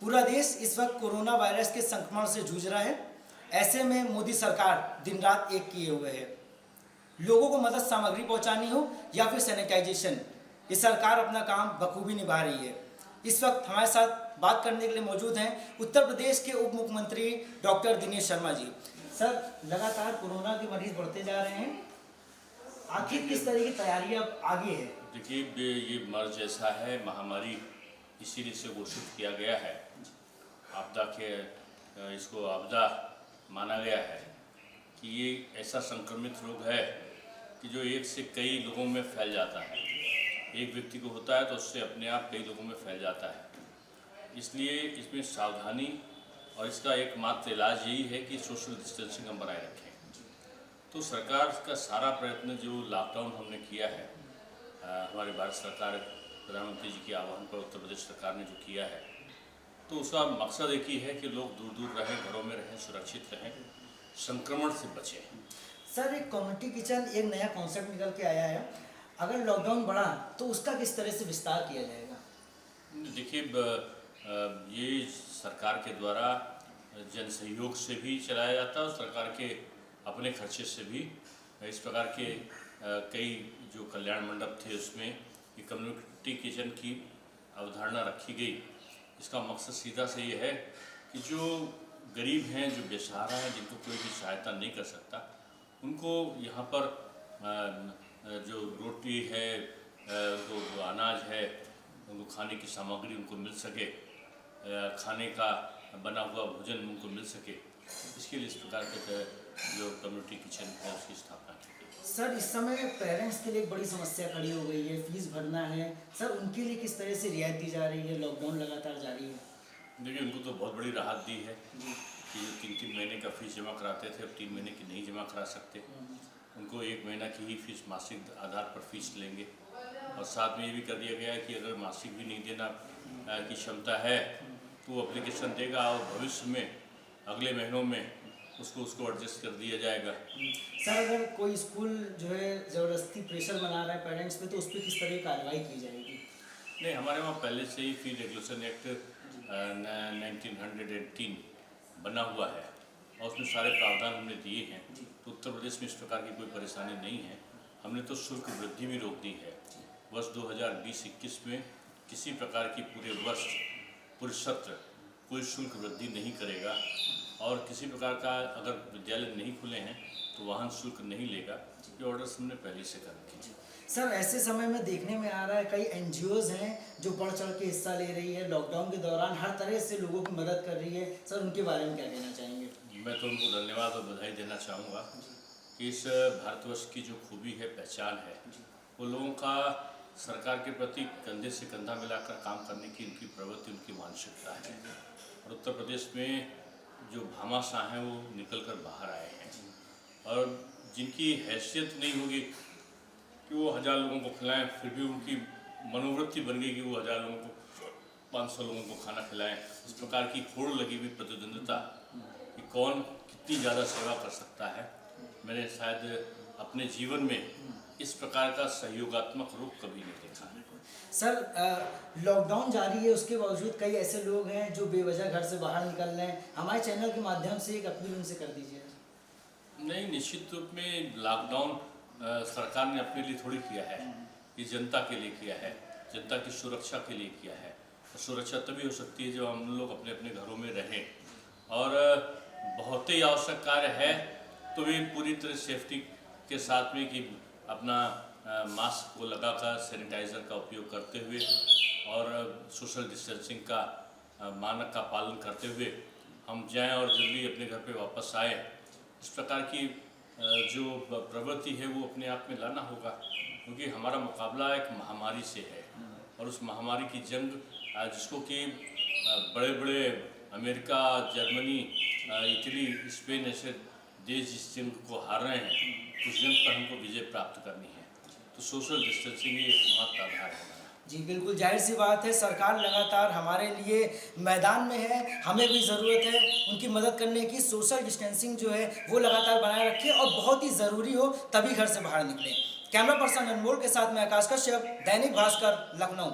पूरा देश इस वक्त कोरोना वायरस के संक्रमण से जूझ रहा है। ऐसे में मोदी सरकार दिन रात एक किए हुए है। लोगों को मदद सामग्री पहुंचानी हो या फिर सैनिटाइजेशन, ये सरकार अपना काम बखूबी निभा रही है। इस वक्त हमारे साथ बात करने के लिए मौजूद हैं उत्तर प्रदेश के उप मुख्यमंत्री डॉक्टर दिनेश शर्मा जी। सर, लगातार कोरोना के मरीज बढ़ते जा रहे हैं, आखिर किस तरह की तैयारियां आगे है? देखिए, ये मर्ज ऐसा है, महामारी इसीलिए से घोषित किया गया है। आपदा के इसको आपदा माना गया है कि ये ऐसा संक्रमित रोग है कि जो एक से कई लोगों में फैल जाता है। एक व्यक्ति को होता है तो उससे अपने आप कई लोगों में फैल जाता है। इसलिए इसमें सावधानी और इसका एकमात्र इलाज यही है कि सोशल डिस्टेंसिंग हम बनाए रखें। तो सरकार का सारा प्रयत्न, जो लॉकडाउन हमने किया है, हमारी भारत सरकार प्रधानमंत्री जी के आह्वान पर उत्तर प्रदेश सरकार ने जो किया है, तो उसका मकसद एक ही है कि लोग दूर दूर रहें, घरों में रहें, सुरक्षित रहें, संक्रमण से बचें। सर, एक कम्युनिटी किचन एक नया कॉन्सेप्ट निकल के आया है। अगर लॉकडाउन बढ़ा तो उसका किस तरह से विस्तार किया जाएगा? देखिए, ये सरकार के द्वारा जन सहयोग से भी चलाया जाता है और सरकार के अपने खर्चे से भी इस प्रकार के कई जो कल्याण मंडप थे उसमें ये कम्युनिटी किचन की अवधारणा रखी गई। इसका मकसद सीधा से ये है कि जो गरीब हैं, जो बेसहारा हैं, जिनको कोई भी सहायता नहीं कर सकता, उनको यहाँ पर जो रोटी है, उनको अनाज है, उनको खाने की सामग्री उनको मिल सके, खाने का बना हुआ भोजन उनको मिल सके, इसके लिए इस प्रकार के जो कम्युनिटी किचन है उसकी स्थापना की गई। सर, इस समय पेरेंट्स के लिए एक बड़ी समस्या खड़ी हो गई है, फीस भरना है। सर, उनके लिए किस तरह से रियायत दी जा रही है? लॉकडाउन लगातार जारी है। देखिए, उनको तो बहुत बड़ी राहत दी है कि जो 3-3 महीने का फीस जमा कराते थे अब 3 महीने की नहीं जमा करा सकते। उनको 1 महीना की ही फीस मासिक आधार पर फीस लेंगे। और साथ में ये भी कर दिया गया है कि अगर मासिक भी नहीं देना की क्षमता है तो वो एप्लीकेशन देगा और भविष्य में अगले महीनों में उसको एडजस्ट कर दिया जाएगा। सर, अगर कोई स्कूल जो है ज़बरदस्ती प्रेशर बना रहा है पेरेंट्स पे, तो उस पर किस तरह की कार्रवाई की जाएगी? नहीं, हमारे वहाँ पहले से ही फी रेगुलेशन एक्ट 1918 बना हुआ है और उसमें सारे प्रावधान हमने दिए हैं। तो उत्तर प्रदेश में इस प्रकार की कोई परेशानी नहीं है। हमने तो शुल्क वृद्धि भी रोक दी है। वर्ष 2020-21 में किसी प्रकार की पूरे सत्र कोई शुल्क वृद्धि नहीं करेगा और किसी प्रकार का अगर विद्यालय नहीं खुले हैं तो वाहन शुल्क नहीं लेगा। ये ऑर्डर्स हमने पहले से कर रखे हैं। सर, ऐसे समय में देखने में आ रहा है कई एनजीओज हैं जो बढ़ चढ़ के हिस्सा ले रही है, लॉकडाउन के दौरान हर तरह से लोगों की मदद कर रही है। सर, उनके बारे में क्या कहना चाहेंगे? मैं तो उनको धन्यवाद और बधाई देना चाहूँगा कि इस भारतवर्ष की जो खूबी है, पहचान है, वो लोगों का सरकार के प्रति कंधे से कंधा मिलाकर काम करने की उनकी प्रवृत्ति, उनकी मानसिकता है। और उत्तर प्रदेश में जो भामाशाह हैं वो निकल कर बाहर आए हैं और जिनकी हैसियत नहीं होगी कि वो 1000 लोगों को खिलाएं, फिर भी उनकी मनोवृत्ति बन गई कि वो 1000 लोगों को 500 लोगों को खाना खिलाएं। इस प्रकार की होड़ लगी हुई प्रतिद्वंद्विता कि कौन कितनी ज़्यादा सेवा कर सकता है, मैंने शायद अपने जीवन में इस प्रकार का सहयोगात्मक रूप कभी नहीं देखा है। सर, लॉकडाउन जारी है, उसके बावजूद कई ऐसे लोग हैं जो बेवजह घर से बाहर निकल रहे हैं। हमारे चैनल के माध्यम से एक अपील उनसे कर दीजिए। नहीं, निश्चित रूप में लॉकडाउन सरकार ने अपने लिए थोड़ी किया है, ये जनता के लिए किया है, जनता की सुरक्षा के लिए किया है। और सुरक्षा तभी हो सकती है जब हम लोग अपने अपने घरों में रहें और बहुत ही आवश्यक कार्य है तो भी पूरी तरह सेफ्टी के साथ में कि अपना मास्क को लगाकर, सैनिटाइज़र का उपयोग करते हुए और सोशल डिस्टेंसिंग का मानक का पालन करते हुए हम जाएं और जल्दी अपने घर पे वापस आए। इस प्रकार की जो प्रवृत्ति है वो अपने आप में लाना होगा, क्योंकि हमारा मुकाबला एक महामारी से है और उस महामारी की जंग जिसको कि बड़े बड़े अमेरिका, जर्मनी, इटली, स्पेन ऐसे देश जिस जंग को हार रहे हैं, उस जंग पर हमको विजय प्राप्त करनी है। तो सोशल डिस्टेंसिंग ही एकमात्र आधार है। जी बिल्कुल, जाहिर सी बात है, सरकार लगातार हमारे लिए मैदान में है, हमें भी ज़रूरत है उनकी मदद करने की। सोशल डिस्टेंसिंग जो है वो लगातार बनाए रखें और बहुत ही ज़रूरी हो तभी घर से बाहर निकलें। कैमरा पर्सन अनमोल के साथ मैं आकाश कश्यप, दैनिक भास्कर, लखनऊ।